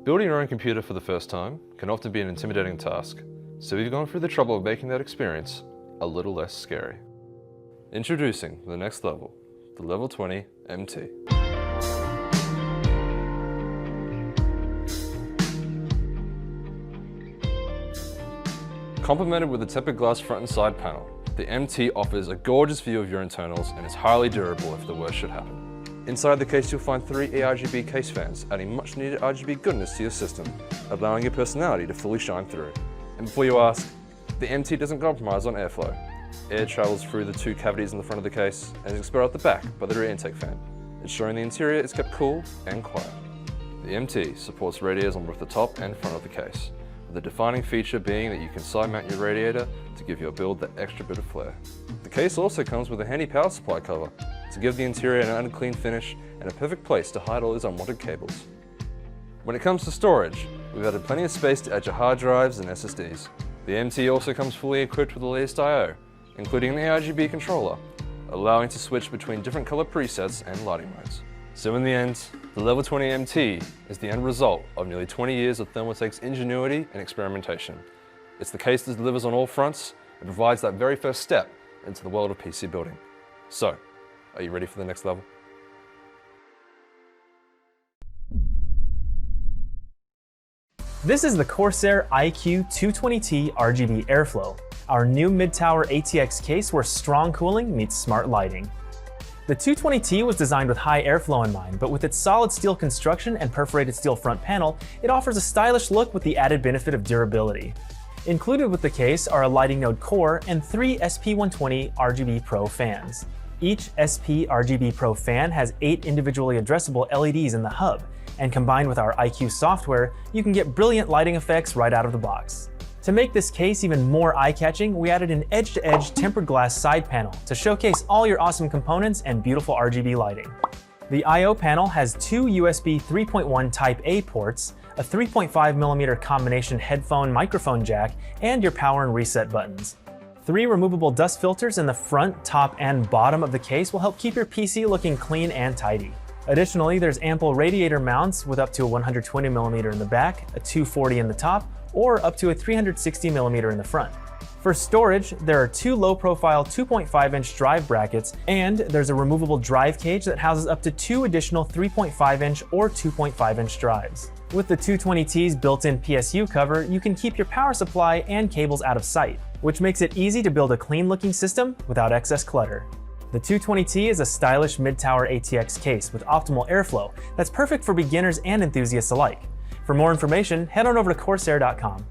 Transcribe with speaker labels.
Speaker 1: Building your own computer for the first time can often be an intimidating task, so we've gone through the trouble of making that experience a little less scary. Introducing the next level, the Level 20 MT. Complemented with a tempered glass front and side panel, the MT offers a gorgeous view of your internals and is highly durable if the worst should happen. Inside the case you'll find 3 ARGB case fans, adding much needed RGB goodness to your system, allowing your personality to fully shine through. And before you ask, the MT doesn't compromise on airflow. Air travels through the 2 cavities in the front of the case and is expelled out the back by the rear intake fan, ensuring the interior is kept cool and quiet. The MT supports radiators on both the top and front of the case, the defining feature being that you can side mount your radiator to give your build that extra bit of flair. The case also comes with a handy power supply cover to give the interior an unclean finish and a perfect place to hide all those unwanted cables. When it comes to storage, we've added plenty of space to add your hard drives and SSDs. The MT also comes fully equipped with the latest I/O, including an ARGB controller, allowing to switch between different color presets and lighting modes. So in the end, the Level 20 MT is the end result of nearly 20 years of Thermaltake's ingenuity and experimentation. It's the case that delivers on all fronts and provides that very first step into the world of PC building. So, are you ready for the next level?
Speaker 2: This is the Corsair iCUE 220T RGB Airflow, our new mid-tower ATX case where strong cooling meets smart lighting. The 220T was designed with high airflow in mind, but with its solid steel construction and perforated steel front panel, it offers a stylish look with the added benefit of durability. Included with the case are a lighting node core and 3 SP120 RGB Pro fans. Each SP RGB Pro fan has 8 individually addressable LEDs in the hub, and combined with our iCUE software, you can get brilliant lighting effects right out of the box. To make this case even more eye-catching, we added an edge-to-edge tempered glass side panel to showcase all your awesome components and beautiful RGB lighting. The I/O panel has 2 USB 3.1 Type A ports, a 3.5mm combination headphone microphone jack, and your power and reset buttons. 3 removable dust filters in the front, top, and bottom of the case will help keep your PC looking clean and tidy. Additionally, there's ample radiator mounts with up to a 120mm in the back, a 240 in the top, or up to a 360mm in the front. For storage, there are 2 low-profile 2.5-inch drive brackets, and there's a removable drive cage that houses up to 2 additional 3.5-inch or 2.5-inch drives. With the 220T's built-in PSU cover, you can keep your power supply and cables out of sight, which makes it easy to build a clean-looking system without excess clutter. The 220T is a stylish mid-tower ATX case with optimal airflow that's perfect for beginners and enthusiasts alike. For more information, head on over to Corsair.com.